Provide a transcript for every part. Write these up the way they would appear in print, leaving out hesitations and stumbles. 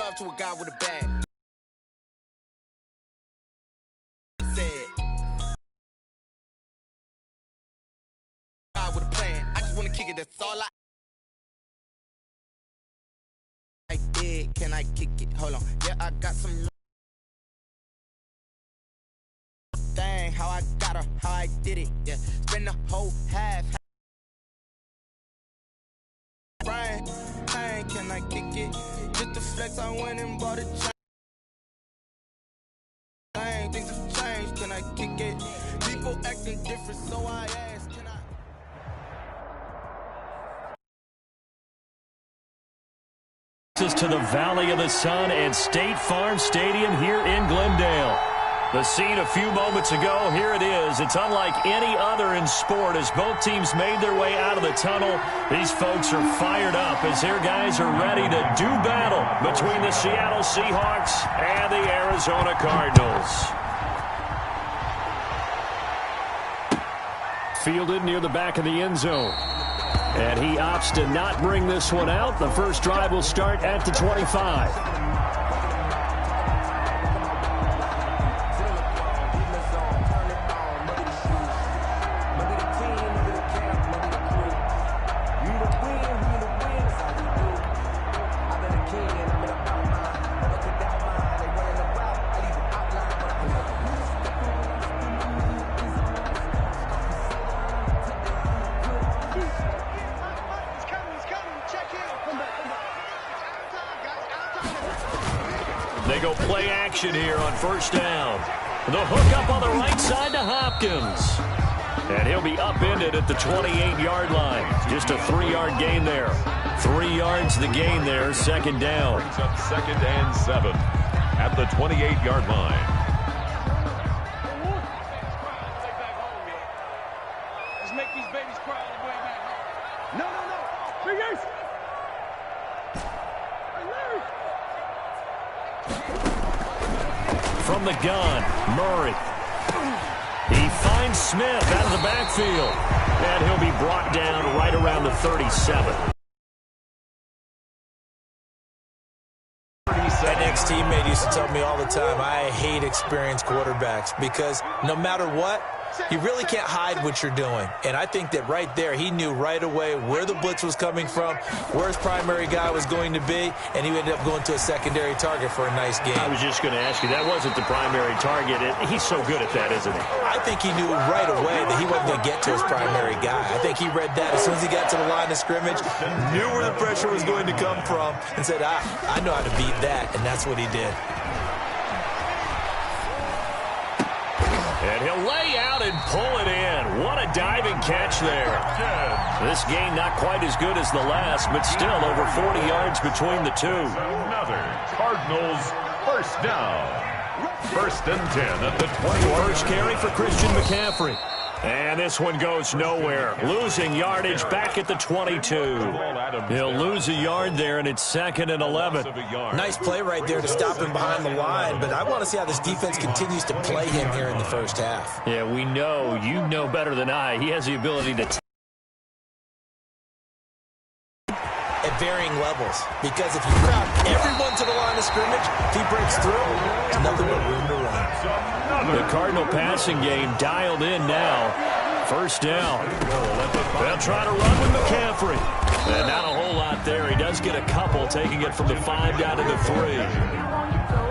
love to a guy with a bag. Guy with a plan. I just wanna kick it. That's all I did. Can I kick it? Hold on. Yeah, I got some. Dang, how I got her, how I did it. Yeah, spend the whole half. Brian, dang, can I kick it? Just the flex, I went and bought a chain. Dang, things have changed. Can I kick it? People acting different, so I asked, can I? To the Valley of the Sun and State Farm Stadium here in Glendale. The scene a few moments ago, here it is. It's unlike any other in sport as both teams made their way out of the tunnel. These folks are fired up as their guys are ready to do battle between the Seattle Seahawks and the Arizona Cardinals. Fielded near the back of the end zone. And he opts to not bring this one out. The first drive will start at the 25. They go play action here on first down. The hook up on the right side to Hopkins. And he'll be upended at the 28-yard line. Just a 3-yard gain there. 3 yards the gain there, second down. Brings up 2nd and 7 at the 28-yard line. Let's make these babies cry all the way back home. No. Big Ace. From the gun, Murray. He finds Smith out of the backfield. And he'll be brought down right around the 37. That ex-teammate used to tell me all the time, I hate experienced quarterbacks because no matter what, you really can't hide what you're doing. And I think that right there, he knew right away where the blitz was coming from, where his primary guy was going to be, and he ended up going to a secondary target for a nice game. I was just going to ask you, that wasn't the primary target. He's so good at that, isn't he? I think he knew right away that he wasn't going to get to his primary guy. I think he read that as soon as he got to the line of scrimmage, knew where the pressure was going to come from, and said, I know how to beat that, and that's what he did. And he'll lay out and pull it in. What a diving catch there. This game not quite as good as the last, but still over 40 yards between the two. Another Cardinals first down. 1st and 10 at the 20. First carry for Christian McCaffrey. And this one goes nowhere. Losing yardage back at the 22. He'll lose a yard there, and it's 2nd and 11. Nice play right there to stop him behind the line, but I want to see how this defense continues to play him here in the first half. Yeah, we know. You know better than I. He has the ability to at varying levels, because if you crowd everyone to the line of scrimmage, if he breaks through, there's nothing but room to run. The Cardinal passing game dialed in now. First down. They'll try to run with McCaffrey. And not a whole lot there. He does get a couple, taking it from the 5 down to the 3.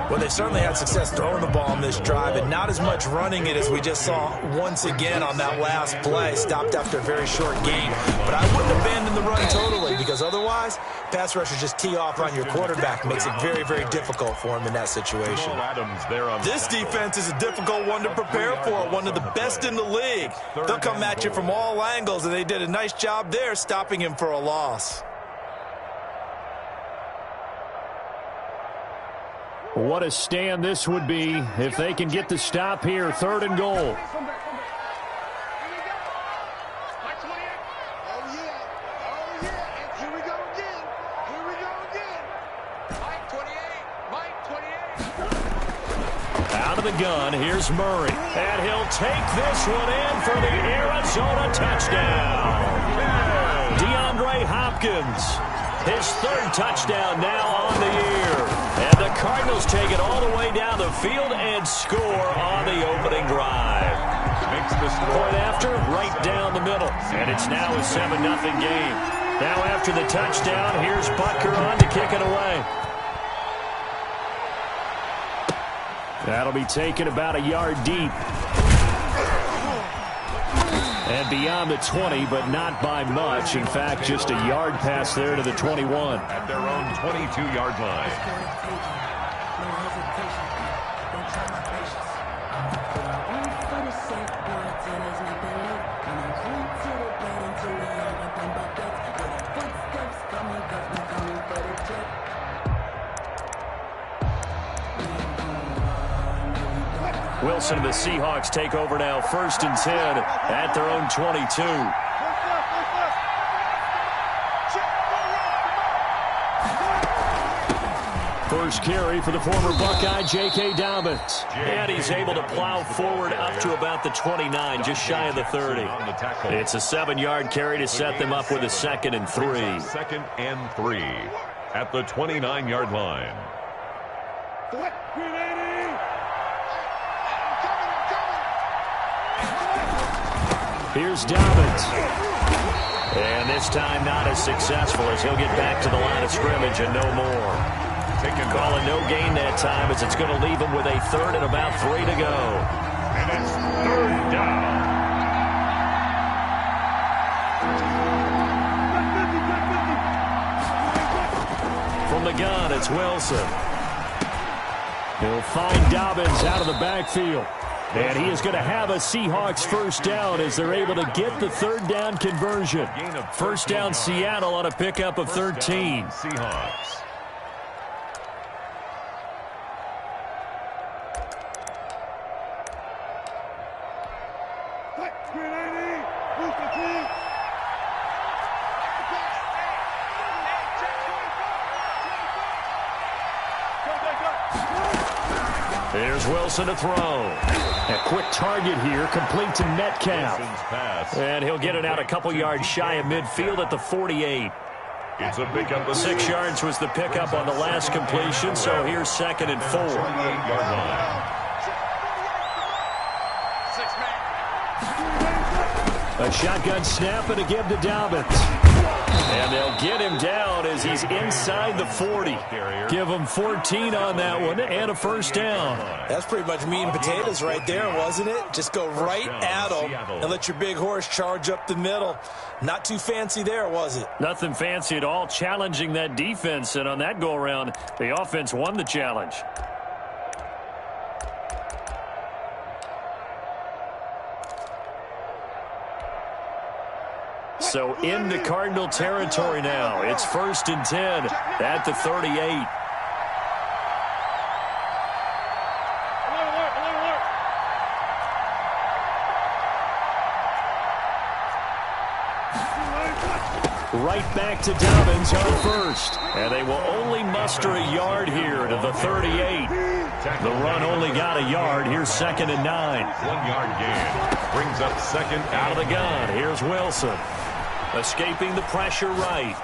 Well, they certainly had success throwing the ball on this drive, and not as much running it as we just saw once again on that last play. Stopped after a very short game. But I wouldn't abandon the run totally, because otherwise, pass rushers just tee off on your quarterback. Makes it very, very difficult for him in that situation. This defense is a difficult one to prepare for, one of the best in the league. They'll come at you from all angles, and they did a nice job there stopping him for a loss. What a stand this would be if they can get the stop here. 3rd and goal. Out of the gun, here's Murray. And he'll take this one in for the Arizona touchdown. DeAndre Hopkins, his 3rd touchdown now on the year. And the Cardinals take it all the way down the field and score on the opening drive. Makes the score. Point after, right down the middle. And it's now a 7-0 game. Now after the touchdown, here's Butker on to kick it away. That'll be taken about a yard deep. And beyond the 20, but not by much. In fact, just a yard pass there to the 21. At their own 22-yard line. Wilson and the Seahawks take over now, 1st and 10 at their own 22. First carry for the former Buckeye, J.K. Dobbins. And he's able to plow forward up to about the 29, just shy of the 30. It's a 7-yard carry to set them up with a 2nd and 3. 2nd and 3 at the 29-yard line. Here's Dobbins. And this time not as successful as he'll get back to the line of scrimmage and no more. Calling no gain that time as it's going to leave him with a 3rd and about 3 to go. And it's 3rd down. From the gun, it's Wilson. He'll find Dobbins out of the backfield. And he is going to have a Seahawks 1st down as they're able to get the 3rd down conversion. 1st down Seattle on a pickup of 13. Seahawks. There's Wilson to throw. A quick target here, complete to Metcalf. And he'll get it out a couple yards shy of midfield at the 48. It's a pickup. 6 yards was the pickup on the last completion, so here's 2nd and 4. 28-yard line. A shotgun snap and a give to Dobbins. And they'll get him down as he's inside the 40. Give him 14 on that one and a 1st down. That's pretty much meat and potatoes right there, wasn't it? Just go right at him and let your big horse charge up the middle. Not too fancy there, was it? Nothing fancy at all, challenging that defense. And on that go-around, the offense won the challenge. So into Cardinal territory now. It's 1st and 10 at the 38. Right back to Dobbins on 1st. And they will only muster a yard here to the 38. The run only got a yard. Here's 2nd and 9. 1-yard gain. Brings up 2nd out of the gun. Here's Wilson. Escaping the pressure right.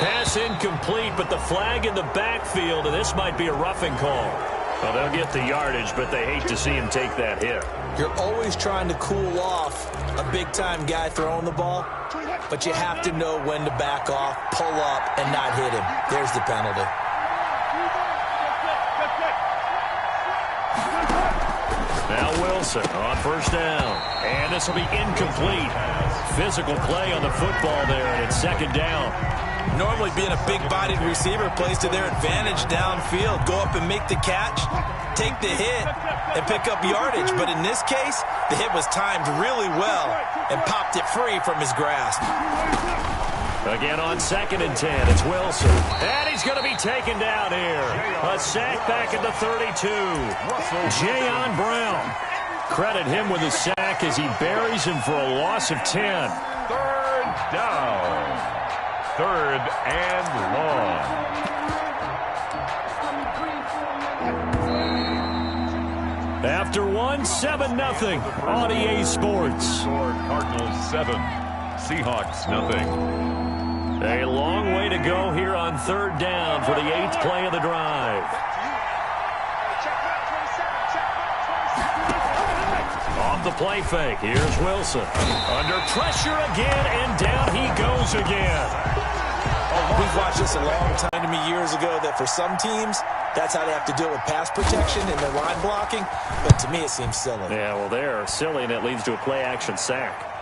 Pass incomplete, but the flag in the backfield, and this might be a roughing call. Well, they'll get the yardage, but they hate to see him take that hit. You're always trying to cool off a big-time guy throwing the ball, but you have to know when to back off, pull up, and not hit him. There's the penalty. Now Wilson on 1st down. And this will be incomplete. Physical play on the football there, and it's 2nd down. Normally being a big-bodied receiver plays to their advantage downfield. Go up and make the catch, take the hit, and pick up yardage. But in this case, the hit was timed really well and popped it free from his grasp. Again on 2nd and 10, it's Wilson. And he's going to be taken down here. A sack back at the 32. Jayon Brown. Credit him with a sack as he buries him for a loss of 10. 3rd down. 3rd and long. After 7-0 on EA Sports. Cardinals 7, Seahawks 0. A long way to go here on third down for the 8th play of the drive. Off the play fake, here's Wilson. Under pressure again, and down he goes again. We've watched this a long time to me years ago that for some teams, that's how they have to deal with pass protection and their line blocking. But to me, it seems silly. Yeah, well, they're silly, and it leads to a play-action sack.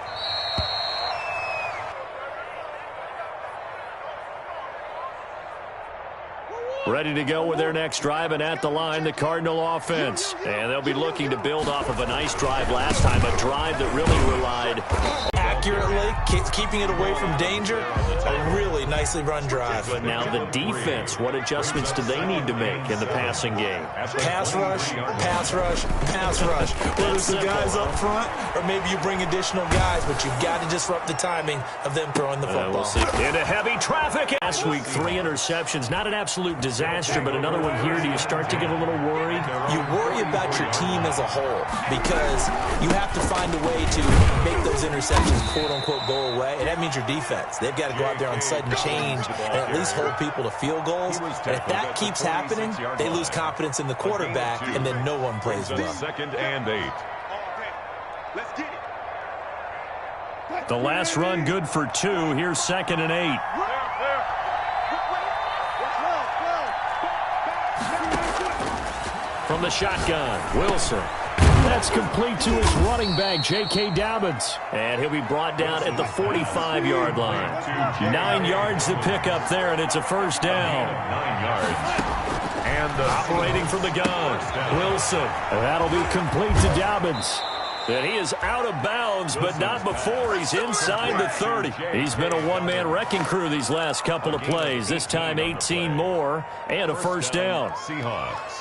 Ready to go with their next drive, and at the line, the Cardinal offense. And they'll be looking to build off of a nice drive last time, a drive that really relied accurately, keeping it away from danger, a really nicely run drive. But now the defense, what adjustments do they need to make in the passing game? Pass rush, pass rush, pass rush. Whether it's the guys up front or maybe you bring additional guys, but you've got to disrupt the timing of them throwing the football. We'll see. Into heavy traffic. Last week, 3 interceptions. Not an absolute disaster, but another one here. Do you start to get a little worried? You worry about your team as a whole because you have to find a way to make those interceptions quote-unquote go away, and that means your defense. They've got to go out there on sudden change and at least hold people to field goals. And if that keeps happening, they lose confidence in the quarterback, and then no one plays well. 2nd and 8. The last run good for 2. Here's 2nd and 8. From the shotgun, Wilson. That's complete to his running back, J.K. Dobbins. And he'll be brought down at the 45-yard line. 9 yards to pick up there, and it's a first down. 9 yards. And operating from the gun, Wilson. And that'll be complete to Dobbins. And he is out of bounds, but not before he's inside the 30. He's been a one-man wrecking crew these last couple of plays. This time 18 more and a first down. Seahawks.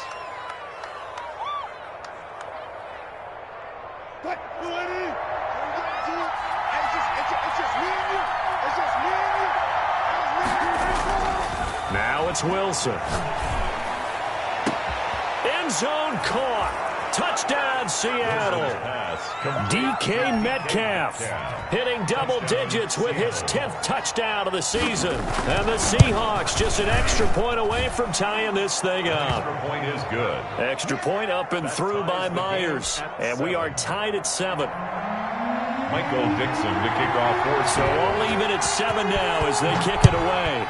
Now it's Wilson. End zone caught. Touchdown, Seattle. DK Metcalf hitting double digits with his 10th touchdown of the season. And the Seahawks just an extra point away from tying this thing up. Extra point is good. Extra point up and through by Myers. And we are tied at 7. Michael Dixon to kick off for. So all even at 7 now as they kick it away.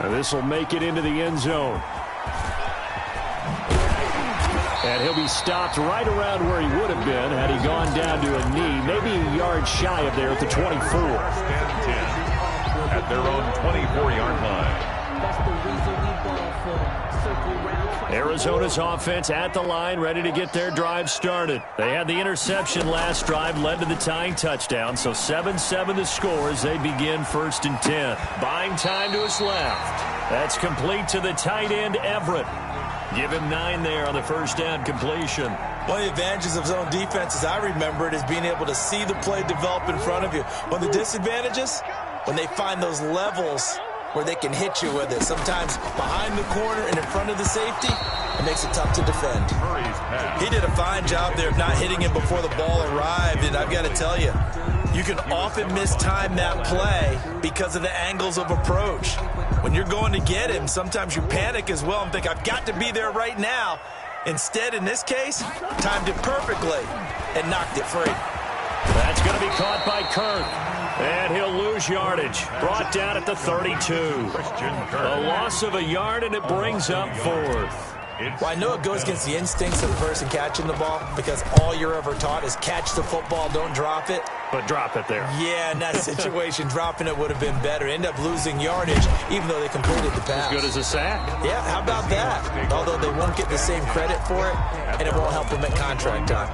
And this will make it into the end zone. And he'll be stopped right around where he would have been had he gone down to a knee, maybe a yard shy of there at the 24. 1st and 10 at their own 24-yard line. Arizona's offense at the line, ready to get their drive started. They had the interception last drive, led to the tying touchdown, so 7-7 the score as they begin 1st and 10. Buying time to his left. That's complete to the tight end, Everett. Give him 9 there on the first down completion. One of the advantages of zone defense, as I remember it, is being able to see the play develop in front of you. One of the disadvantages, when they find those levels where they can hit you with it. Sometimes behind the corner and in front of the safety, it makes it tough to defend. He did a fine job there of not hitting him before the ball arrived, and I've got to tell you, you can often mistime that play because of the angles of approach. When you're going to get him, sometimes you panic as well and think, I've got to be there right now. Instead, in this case, timed it perfectly and knocked it free. That's going to be caught by Kirk. And he'll lose yardage. Brought down at the 32. A loss of a yard, and it brings up 4th. Well, I know it goes against the instincts of the person catching the ball because all you're ever taught is catch the football, don't drop it. But drop it there. Yeah, in that situation, dropping it would have been better. End up losing yardage, even though they completed the pass. As good as a sack. Yeah, how about that? Although they won't get the same credit for it, and it won't help them at contract time.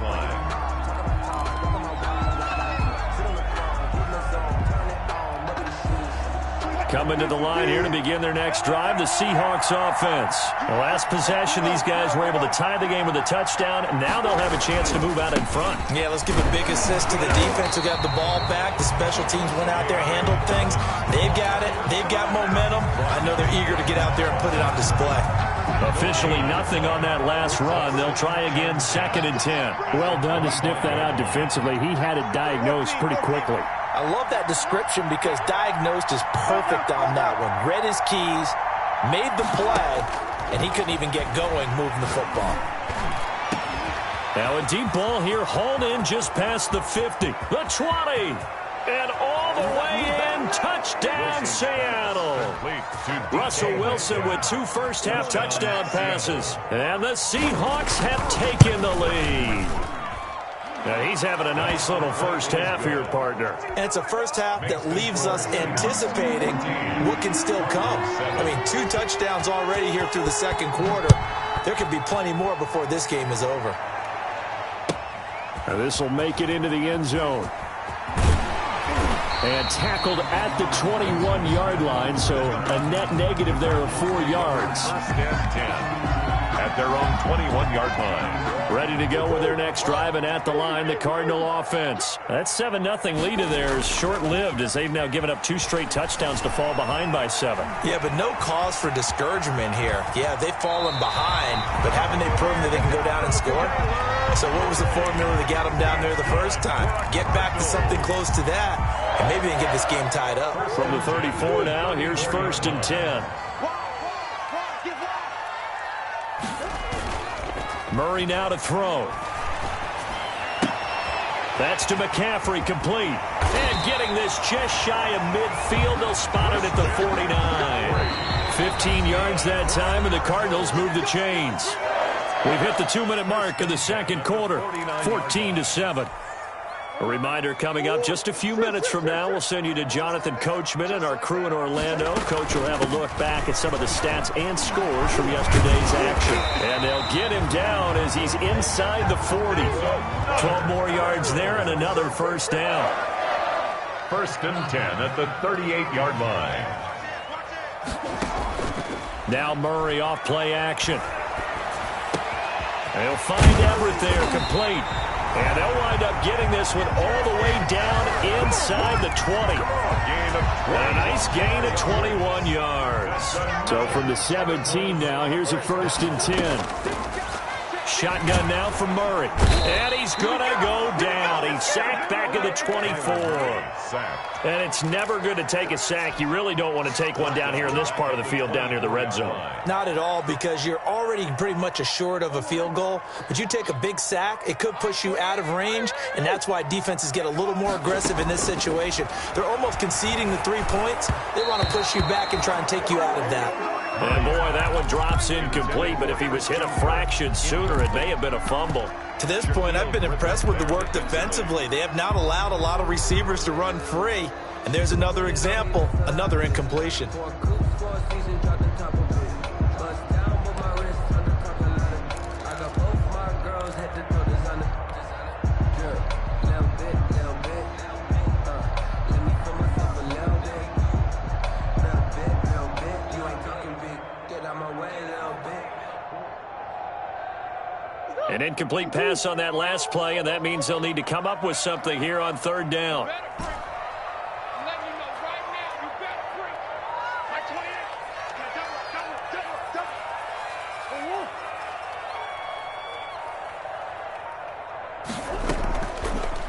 Coming to the line here to begin their next drive, the Seahawks offense. The last possession, these guys were able to tie the game with a touchdown, and now they'll have a chance to move out in front. Yeah, let's give a big assist to the defense who got the ball back. The special teams went out there, handled things. They've got it. They've got momentum. I know they're eager to get out there and put it on display. Officially nothing on that last run. They'll try again, 2nd and 10. Well done to sniff that out defensively. He had it diagnosed pretty quickly. I love that description because diagnosed is perfect on that one. Read his keys, made the play, and he couldn't even get going moving the football. Now a deep ball here, hauled in just past the 50, the 20, and all the way in. Touchdown, Seattle. Russell Wilson with 2 first-half touchdown passes, and the Seahawks have taken the lead. Now he's having a nice little first half here, partner. And it's a first half that leaves us anticipating what can still come. I mean, 2 touchdowns already here through the second quarter. There could be plenty more before this game is over. Now this will make it into the end zone. And tackled at the 21-yard line, so a net negative there of 4 yards. First and 10 at their own 21-yard line. Ready to go with their next drive, and at the line, the Cardinal offense. That 7-0 lead of theirs is short-lived as they've now given up 2 straight touchdowns to fall behind by 7. Yeah, but no cause for discouragement here. Yeah, they've fallen behind, but haven't they proven that they can go down and score? So what was the formula that got them down there the first time? Get back to something close to that, and maybe they can get this game tied up. From the 34 now, here's 1st and 10. Murray now to throw. That's to McCaffrey, complete. And getting this just shy of midfield, they'll spot it at the 49. 15 yards that time, and the Cardinals move the chains. We've hit the 2-minute mark of the second quarter, 14-7. A reminder coming up just a few minutes from now. We'll send you to Jonathan Coachman and our crew in Orlando. Coach will have a look back at some of the stats and scores from yesterday's action. And they'll get him down as he's inside the 40. 12 more yards there and another first down. 1st and 10 at the 38-yard line. Now Murray off play action. They'll find Everett there, complete. And they'll wind up getting this one all the way down inside the 20. A nice gain of 21 yards. So from the 17 now, here's a 1st and 10. Shotgun now for Murray. And he's going to go down. He's sacked back at the 24. And it's never good to take a sack. You really don't want to take one down here in this part of the field, down near the red zone. Not at all, because you're already pretty much assured of a field goal. But you take a big sack, it could push you out of range, and that's why defenses get a little more aggressive in this situation. They're almost conceding the 3 points. They want to push you back and try and take you out of that. And boy, that one drops incomplete, but if he was hit a fraction sooner, it may have been a fumble. To this point, I've been impressed with the work defensively. They have not allowed a lot of receivers to run free. And there's another example, another incompletion. An incomplete pass on that last play, and that means they'll need to come up with something here on 3rd down.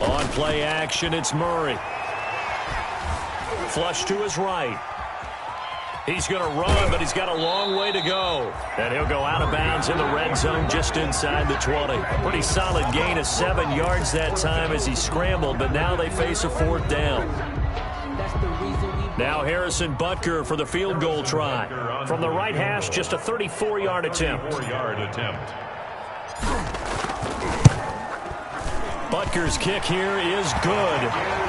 On play action, it's Murray. Flush to his right. He's going to run, but he's got a long way to go. And he'll go out of bounds in the red zone just inside the 20. Pretty solid gain of 7 yards that time as he scrambled, but now they face a 4th down. Now Harrison Butker for the field goal try. From the right hash, just a 34-yard attempt. Butker's kick here is good.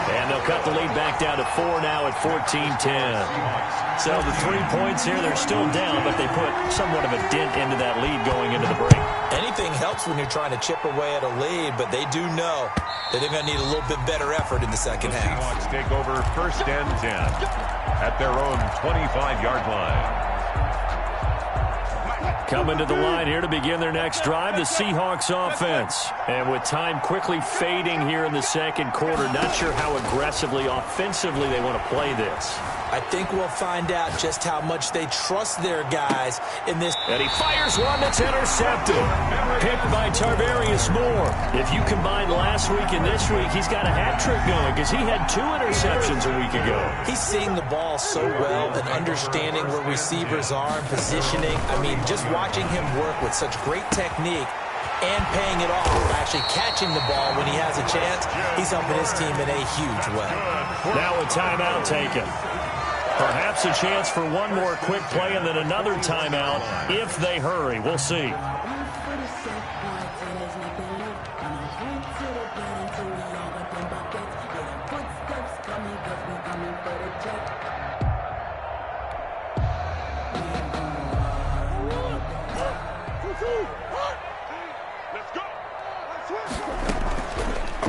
And they'll cut the lead back down to 4 now at 14-10. So the 3 points here, they're still down, but they put somewhat of a dent into that lead going into the break. Anything helps when you're trying to chip away at a lead, but they do know that they're going to need a little bit better effort in the second half. Seahawks take over 1st and 10 at their own 25-yard line. Coming to the line here to begin their next drive, the Seahawks offense. And with time quickly fading here in the second quarter, not sure how aggressively, offensively they want to play this. I think we'll find out just how much they trust their guys in this. And he fires one that's intercepted. Picked by Tarvarius Moore. If you combine last week and this week, he's got a hat trick going because he had 2 interceptions a week ago. He's seeing the ball so well and understanding where receivers are and positioning. I mean, just watching him work with such great technique and paying it off, actually catching the ball when he has a chance, he's helping his team in a huge way. Now a timeout taken. Perhaps a chance for one more quick play and then another timeout if they hurry. We'll see.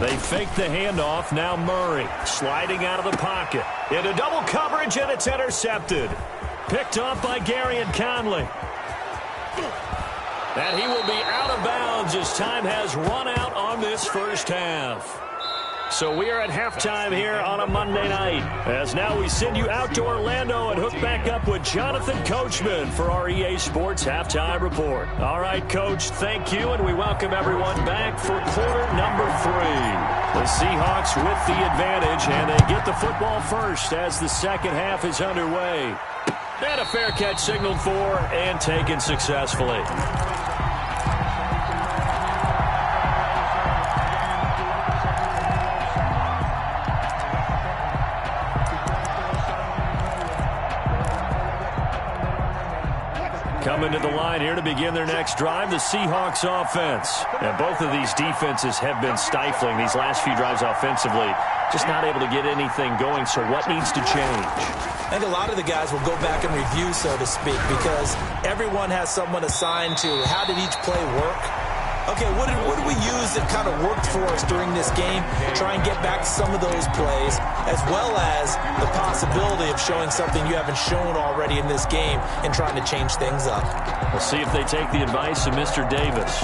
They fake the handoff. Now Murray sliding out of the pocket. Into double coverage, and it's intercepted. Picked off by Garyon Conley. And he will be out of bounds as time has run out on this first half. So we are at halftime here on a Monday night. As now we send you out to Orlando and hook back up with Jonathan Coachman for our EA Sports Halftime Report. All right, Coach, thank you, and we welcome everyone back for quarter number 3. The Seahawks with the advantage, and they get the football first as the second half is underway. And a fair catch signaled for and taken successfully. Coming to the line here to begin their next drive, the Seahawks offense. And both of these defenses have been stifling these last few drives offensively. Just not able to get anything going, so what needs to change? I think a lot of the guys will go back and review, so to speak, because everyone has someone assigned to how did each play work. Okay, what did we use that kind of worked for us during this game? Try and get back to some of those plays, as well as the possibility of showing something you haven't shown already in this game and trying to change things up. We'll see if they take the advice of Mr. Davis.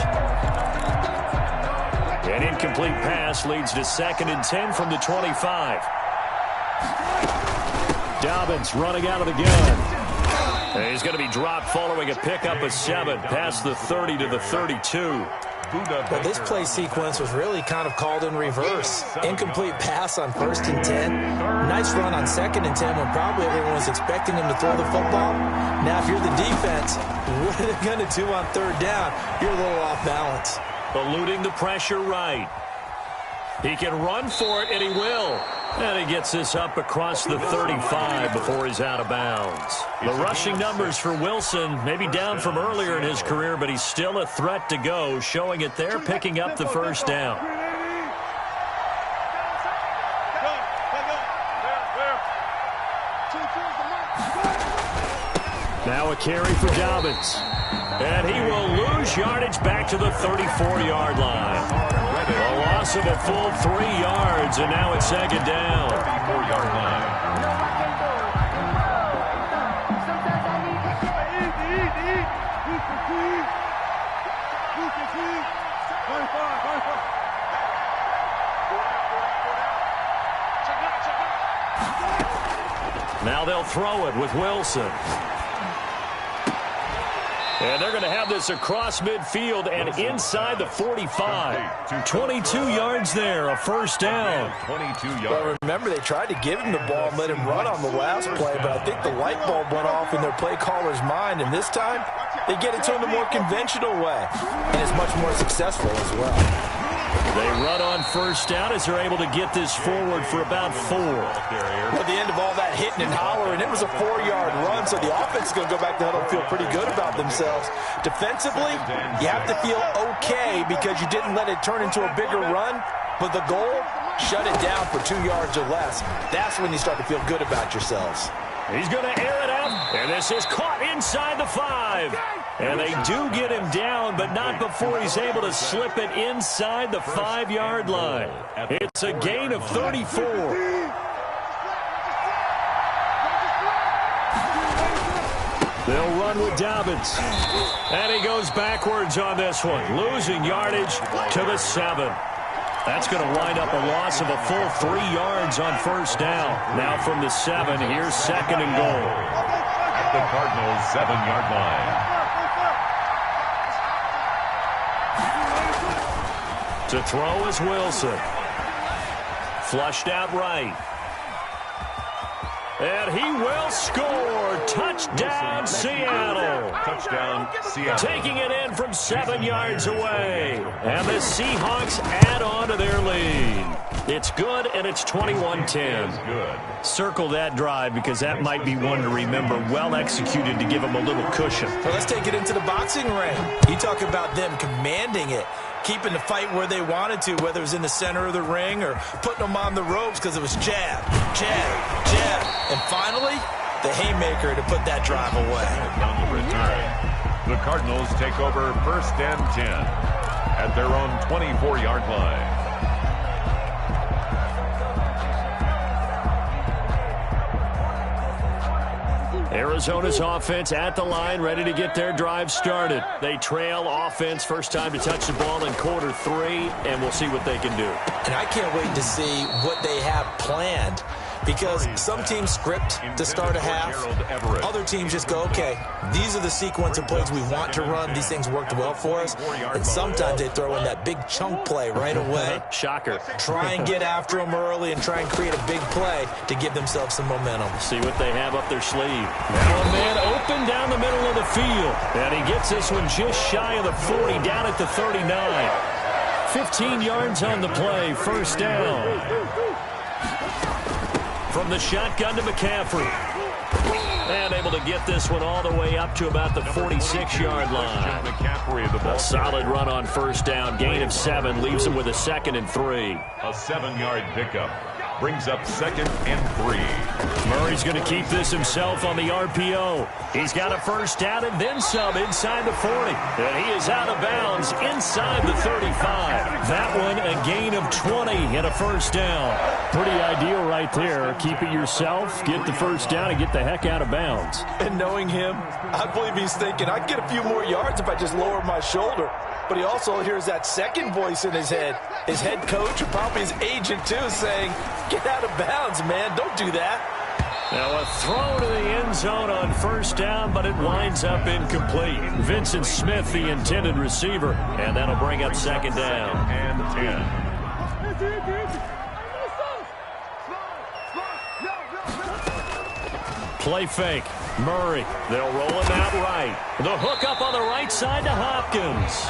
An incomplete pass leads to 2nd and 10 from the 25. Dobbins running out of the gun. And he's going to be dropped following a pickup of 7 past the 30 to the 32. But this play sequence was really kind of called in reverse. Incomplete pass on 1st and 10. Nice run on 2nd and 10 when probably everyone was expecting him to throw the football. Now, if you're the defense, what are they going to do on 3rd down? You're a little off balance. Eluding the pressure right. He can run for it, and he will. And he gets this up across the 35 before he's out of bounds. The rushing numbers for Wilson maybe down from earlier in his career, but he's still a threat to go, showing it there, picking up the first down. Now a carry for Dobbins. And he will lose yardage back to the 34-yard line. A loss of a full 3 yards, and now it's 2nd down. 34-yard line. Now they'll throw it with Wilson. And they're going to have this across midfield and inside the 45. 22 yards there, a first down. 22 yards. Well, remember, they tried to give him the ball and let him run on the last play, but I think the light bulb went off in their play caller's mind, and this time they get it to him the more conventional way, and it's much more successful as well. They run on 1st down as they're able to get this forward for about 4. At the end of all that hitting and hollering, it was a 4-yard run, so the offense is going to go back to huddle and feel pretty good about themselves. Defensively, you have to feel okay because you didn't let it turn into a bigger run, but the goal, shut it down for 2 yards or less. That's when you start to feel good about yourselves. He's going to air it out, and this is caught inside the 5. And they do get him down, but not before he's able to slip it inside the 5-yard line. It's a gain of 34. They'll run with Dobbins. And he goes backwards on this one, losing yardage to the 7. That's going to wind up a loss of a full 3 yards on first down. Now from the 7, here's 2nd and goal. At the Cardinals' 7-yard line. To throw is Wilson. Flushed out right. And he will score. Touchdown, Seattle. Touchdown, Seattle. Taking it in from 7 yards away. And the Seahawks add on to their lead. It's good, and it's 21-10. Good. Circle that drive because that might be one to remember. Well executed to give them a little cushion. Well, let's take it into the boxing ring. You talk about them commanding it, keeping the fight where they wanted to, whether it was in the center of the ring or putting them on the ropes because it was jab, jab, jab. And finally, the haymaker to put that drive away. On the return, the Cardinals take over 1st and 10 at their own 24-yard line. Arizona's offense at the line, ready to get their drive started. They trail offense, first time to touch the ball in quarter 3, and we'll see what they can do. And I can't wait to see what they have planned, because some teams script to start a half. Other teams just go, okay, these are the sequence of plays we want to run. These things worked well for us. And sometimes they throw in that big chunk play right away. Shocker. Try and get after them early and try and create a big play to give themselves some momentum. See what they have up their sleeve. Now a man open down the middle of the field. And he gets this one just shy of the 40, down at the 39. 15 yards on the play, first down. From the shotgun to McCaffrey. And able to get this one all the way up to about the 46-yard line. A solid run on first down. Gain of 7 leaves him with a 2nd and 3. A 7-yard pickup brings up 2nd and 3. Murray's going to keep this himself on the RPO. He's got a first down and then some inside the 40. And he is out of bounds inside the 35. That one a gain of 20 and a first down. Pretty ideal right there. Keep it yourself, get the first down, and get the heck out of bounds. And knowing him, I believe he's thinking, I'd get a few more yards if I just lower my shoulder. But he also hears that second voice in his head. His head coach, or probably his agent too, saying, get out of bounds, man. Don't do that. Now a throw to the end zone on first down, but it winds up incomplete. Vincent Smith, the intended receiver, and that'll bring up 2nd down. And 10. Play fake. Murray. They'll roll him out right. The hook up on the right side to Hopkins.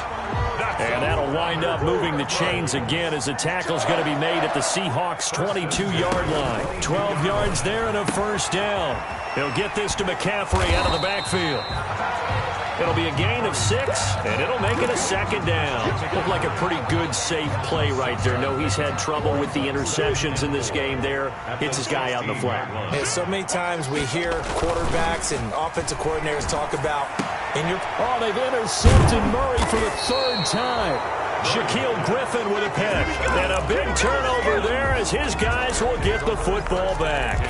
And that'll wind up moving the chains again as the tackle's going to be made at the Seahawks' 22-yard line. 12 yards there and a first down. He'll get this to McCaffrey out of the backfield. It'll be a gain of 6, and it'll make it a 2nd down. Looked like a pretty good, safe play right there. No, he's had trouble with the interceptions in this game there. Hits his guy out in the flat. Hey, so many times we hear quarterbacks and offensive coordinators talk about Oh, they've intercepted Murray for the 3rd time. Shaquille Griffin with a pick. And a big turnover there as his guys will get the football back.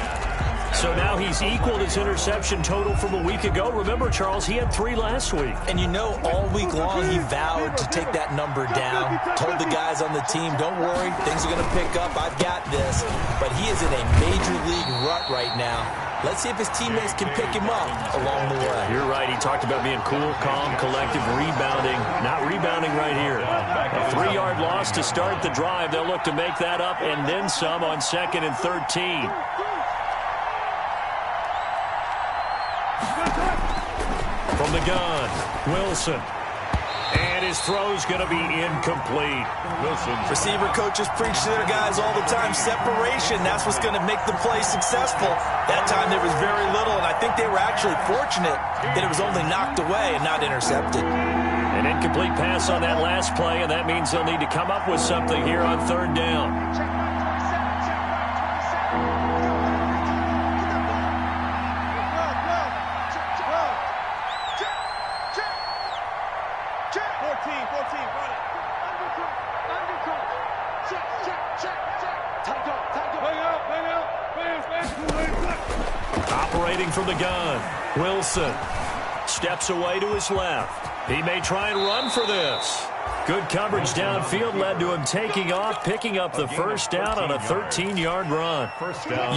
So now he's equaled his interception total from a week ago. Remember, Charles, he had 3 last week. And you know, all week long he vowed to take that number down. Told the guys on the team, don't worry, things are going to pick up. I've got this. But he is in a major league rut right now. Let's see if his teammates can pick him up along the way. You're right. He talked about being cool, calm, collective, rebounding. Not rebounding right here. A 3-yard loss to start the drive. They'll look to make that up and then some on 2nd and 13. From the gun, Wilson. And his throw's going to be incomplete. Wilson. Receiver coaches preach to their guys all the time. Separation, that's what's going to make the play successful. That time there was very little, and I think they were actually fortunate that it was only knocked away and not intercepted. An incomplete pass on that last play, and that means they'll need to come up with something here on 3rd down. Operating from the gun, Wilson. Steps away to his left. He may try and run for this. Good coverage downfield led to him taking off, picking up the first down on a 13-yard run.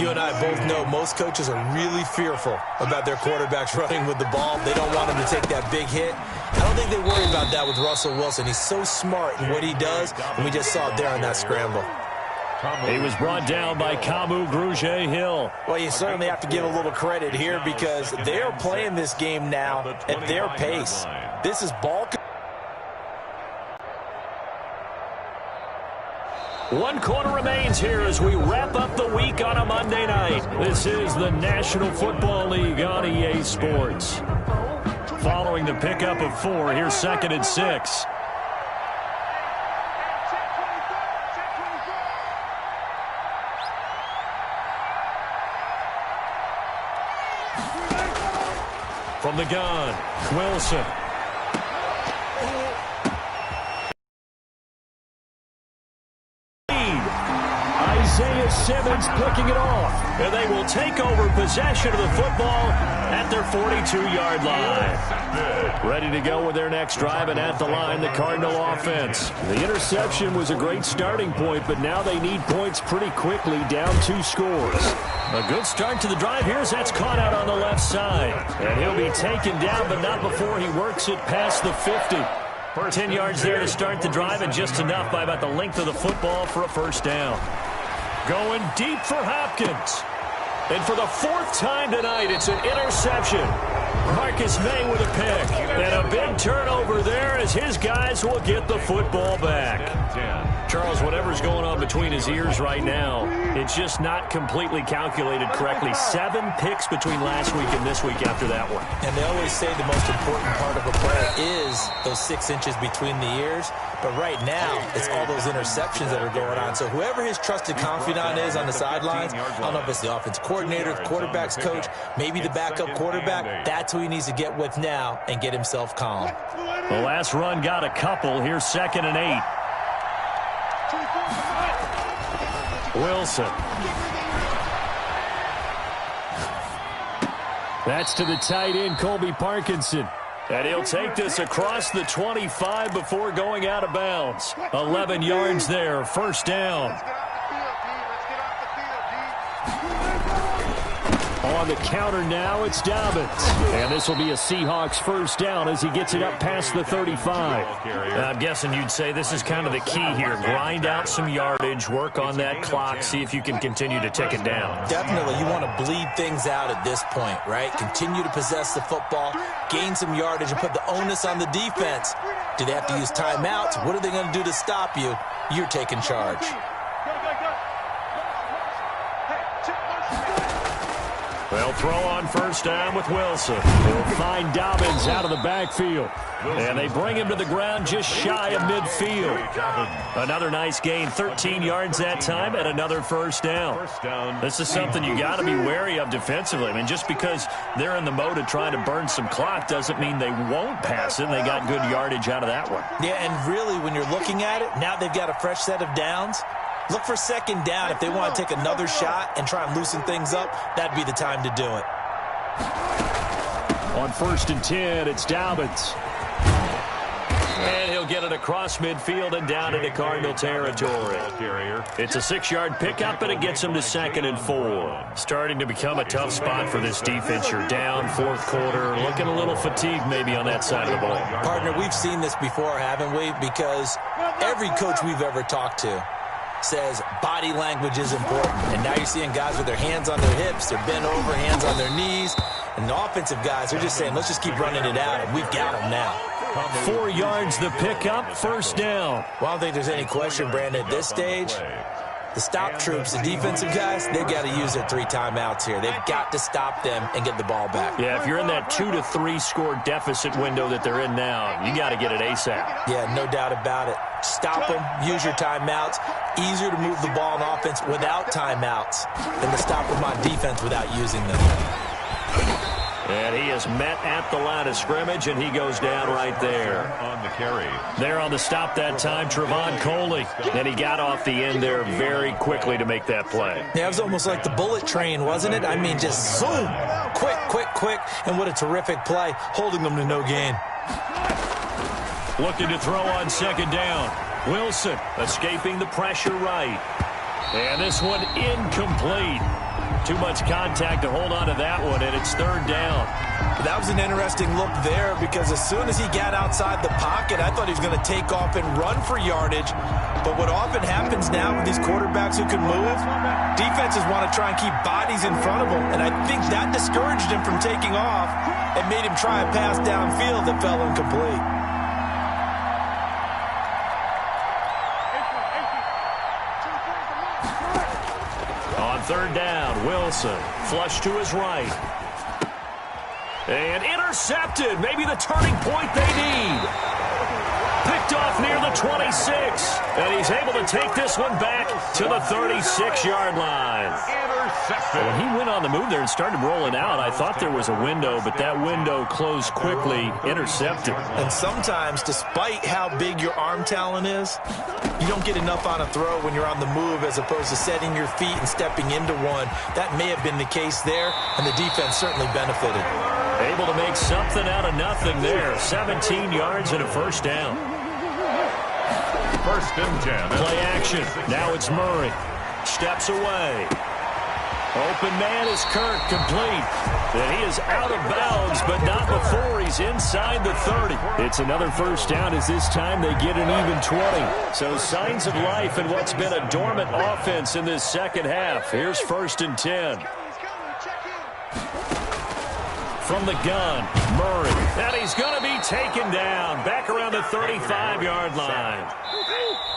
You and I both know most coaches are really fearful about their quarterbacks running with the ball. They don't want him to take that big hit. I don't think they worry about that with Russell Wilson. He's so smart in what he does, and we just saw it there on that scramble. He was brought down by Kamu Grugier-Hill. Well, you certainly have to give a little credit here because they're playing this game now at their pace. This is ball. One quarter remains here as we wrap up the week on a Monday night. This is the National Football League on EA Sports. Following the pickup of 4, here's 2nd and 6. From the gun, Wilson. Isaiah Simmons picking it off. And they will take over possession of the football at their 42-yard line. Ready to go with their next drive, and at the line, the Cardinal offense. The interception was a great starting point, but now they need points pretty quickly, down 2 scores. A good start to the drive. Here's that's caught out on the left side. And he'll be taken down, but not before he works it past the 50. 10 yards there to start the drive, and just enough by about the length of the football for a first down. Going deep for Hopkins. And for the 4th time tonight, it's an interception. Marcus May with a pick. And a big turnover there as his guys will get the football back. Charles, whatever's going on between his ears right now, it's just not completely calculated correctly. 7 picks between last week and this week after that one. And they always say the most important part of a play is those 6 inches between the ears. But right now, it's all those interceptions that are going on. So whoever his trusted confidant is on the sidelines, I don't know if it's the offense coordinator, the quarterback's coach, maybe the backup quarterback, that's who he needs to get with now and get himself calm. The last run got a couple. Here's 2nd and 8. Wilson. That's to the tight end, Colby Parkinson. And he'll take this across the 25 before going out of bounds. 11 yards there, first down. On the counter now, it's Dobbins. And this will be a Seahawks first down as he gets it up past the 35. I'm guessing you'd say this is kind of the key here. Grind out some yardage, work on that clock, see if you can continue to tick it down. Definitely. You want to bleed things out at this point, right? Continue to possess the football, gain some yardage, and put the onus on the defense. Do they have to use timeouts? What are they going to do to stop you? You're taking charge. They'll throw on first down with Wilson. They'll find Dobbins out of the backfield. And they bring him to the ground just shy of midfield. Another nice gain, 13 yards that time, and another first down. This is something you got to be wary of defensively. I mean, just because they're in the mode of trying to burn some clock doesn't mean they won't pass it. They got good yardage out of that one. Yeah, and really, when you're looking at it, now they've got a fresh set of downs. Look for second down. If they want to take another shot and try and loosen things up, that'd be the time to do it. On 1st and 10, it's Dobbins. And he'll get it across midfield and down into Cardinal territory. It's a 6-yard pickup, and it gets him to 2nd and 4. Starting to become a tough spot for this defense. You're down 4th quarter, looking a little fatigued maybe on that side of the ball. Partner, we've seen this before, haven't we? Because every coach we've ever talked to says body language is important. And now you're seeing guys with their hands on their hips, they're bent over, hands on their knees. And the offensive guys are just saying, let's just keep running it out, and we've got them now. 4 yards the pickup, first down. Well, I don't think there's any question, Brandon, at this stage. The stop troops, the defensive guys, they've got to use their 3 timeouts here. They've got to stop them and get the ball back. Yeah, if you're in that 2 to 3 score deficit window that they're in now, you got to get it ASAP. Yeah, no doubt about it. Stop them, use your timeouts. Easier to move the ball on offense without timeouts than to stop them on defense without using them. And he is met at the line of scrimmage, and he goes down right there. On the carry. There on the stop that time, Trevon Coley. And he got off the end there very quickly to make that play. Yeah, it was almost like the bullet train, wasn't it? I mean, just zoom. Quick, quick, quick. And what a terrific play, holding them to no gain. Looking to throw on second down. Wilson escaping the pressure right. And this one incomplete. Too much contact to hold on to that one, and it's third down. That was an interesting look there because as soon as he got outside the pocket, I thought he was going to take off and run for yardage. But what often happens now with these quarterbacks who can move, defenses want to try and keep bodies in front of them, and I think that discouraged him from taking off and made him try a pass downfield that fell incomplete. Third down, Wilson, flush to his right. And intercepted, maybe the turning point they need. Picked off near the 26, and he's able to take this one back to the 36-yard line. Intercepted. When he went on the move there and started rolling out, I thought there was a window, but that window closed quickly, intercepted. And sometimes, despite how big your arm talent is, you don't get enough on a throw when you're on the move as opposed to setting your feet and stepping into one. That may have been the case there, and the defense certainly benefited. Able to make something out of nothing there. 17 yards and a first down. First and 10. Play action. Now it's Murray. Steps away. Open man is Kirk, complete. And he is out of bounds, but not before he's inside the 30. It's another first down as this time they get an even 20. So signs of life in what's been a dormant offense in this second half. Here's first and 10. From the gun, Murray. And he's going to be taken down back around the 35-yard line.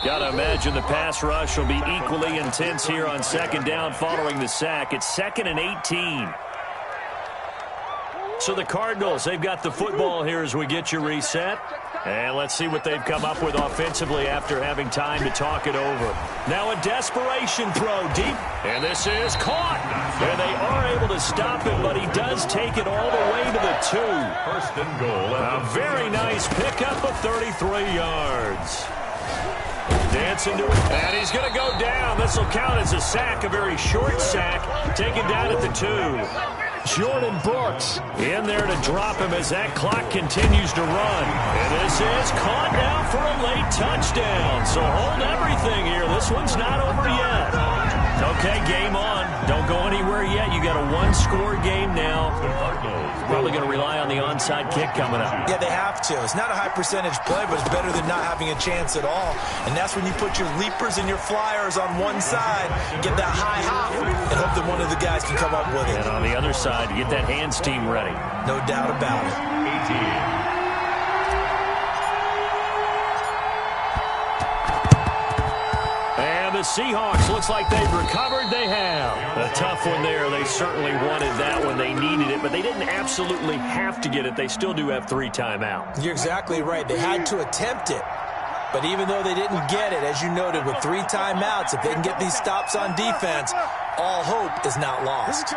Got to imagine the pass rush will be equally intense here on second down following the sack. It's second and 18. So the Cardinals, they've got the football here as we get you reset. And let's see what they've come up with offensively after having time to talk it over. Now a desperation throw deep. And this is caught. And they are able to stop it, but he does take it all the way to the 2. First and goal. A very nice pickup of 33 yards. Dancing to it, and he's going to go down. This will count as a sack, a very short sack, taken down at the 2. Jordan Brooks in there to drop him as that clock continues to run. And this is caught now for a late touchdown. So hold everything here. This one's not over yet. Okay, game on. Don't go anywhere yet. You got a one-score game now. Probably going to rely on the onside kick coming up. Yeah, they have to. It's not a high-percentage play, but it's better than not having a chance at all. And that's when you put your leapers and your flyers on one side, get that high hop, and hope that one of the guys can come up with it. And on the other side, you get that hands team ready. No doubt about it. 18. The Seahawks looks like they've recovered. They have. A tough one there. They certainly wanted that when they needed it, but they didn't absolutely have to get it. They still do have 3 timeouts. You're exactly right. They had to attempt it. But even though they didn't get it, as you noted, with 3 timeouts, if they can get these stops on defense, all hope is not lost.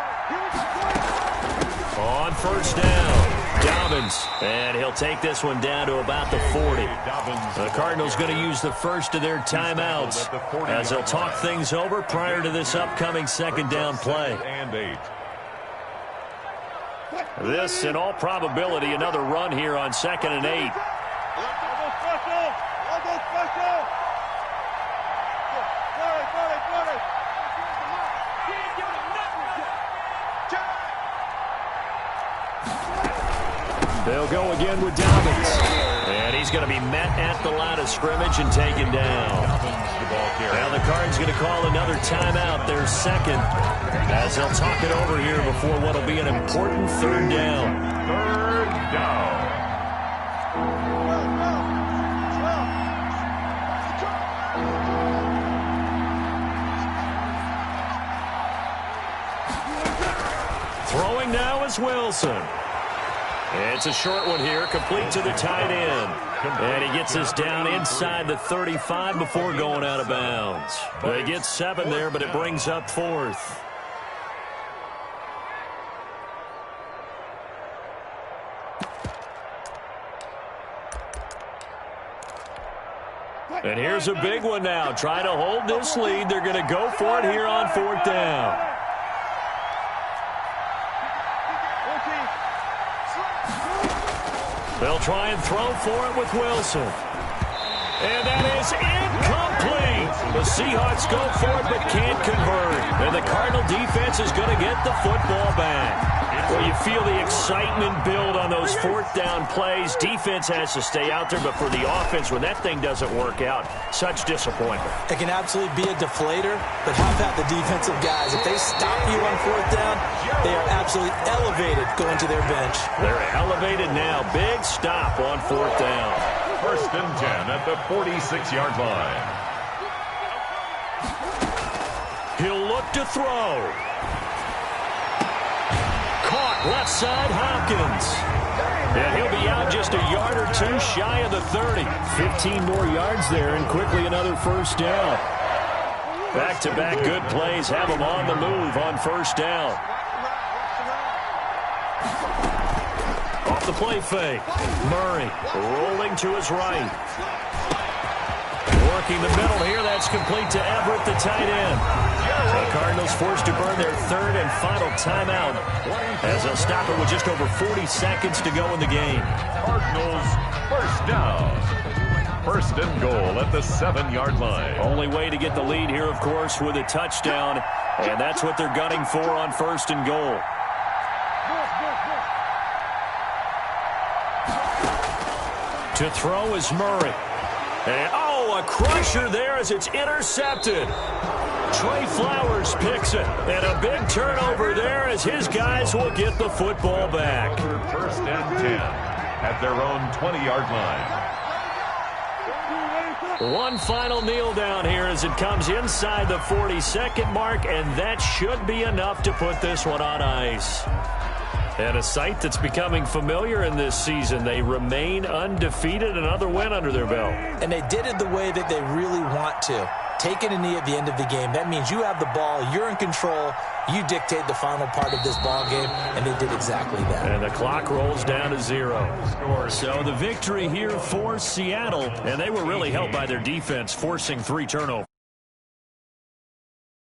On first down, Dobbins, and he'll take this one down to about the 40. The Cardinals going to use the first of their timeouts as they'll talk things over prior to this upcoming second down play. This, in all probability, another run here on second and 8. They'll go again with Dobbins. And he's going to be met at the line of scrimmage and taken down. Now the Cardinals going to call another timeout, their second, as they'll talk it over here before what will be an important third down. Third down. Throwing now is Wilson. It's a short one here, complete to the tight end. And he gets us down inside the 35 before going out of bounds. They get 7 there, but it brings up 4th. And here's a big one now. Trying to hold this lead. They're going to go for it here on 4th down. They'll try and throw for it with Wilson. And that is incomplete. The Seahawks go for it but can't convert. And the Cardinal defense is going to get the football back. Well, you feel the excitement build on those 4th down plays. Defense has to stay out there, but for the offense, when that thing doesn't work out, such disappointment. It can absolutely be a deflator, but how about the defensive guys? If they stop you on 4th down, they are absolutely elevated going to their bench. They're elevated now. Big stop on 4th down. 1st and 10 at the 46-yard line. He'll look to throw. Caught left side Hopkins. And he'll be out just a yard or two shy of the 30. 15 more yards there and quickly another 1st down. Back-to-back good plays have him on the move on 1st down. Off the play fake. Murray rolling to his right. Working the middle here. That's complete to Everett, the tight end. The Cardinals forced to burn their 3rd and final timeout as they'll stop it with just over 40 seconds to go in the game. Cardinals 1st down. 1st and goal at the 7-yard line. Only way to get the lead here, of course, with a touchdown, and that's what they're gunning for on 1st and goal. To throw is Murray. And, a crusher there as it's intercepted. Trey Flowers picks it. And a big turnover there as his guys will get the football back. 1st and 10 at their own 20-yard line. One final kneel down here as it comes inside the 42nd mark, and that should be enough to put this one on ice. And a sight that's becoming familiar in this season. They remain undefeated, another win under their belt. And they did it the way that they really want to. Taking a knee at the end of the game. That means you have the ball, you're in control, you dictate the final part of this ball game, and they did exactly that. And the clock rolls down to 0. So the victory here for Seattle, and they were really helped by their defense forcing 3 turnovers.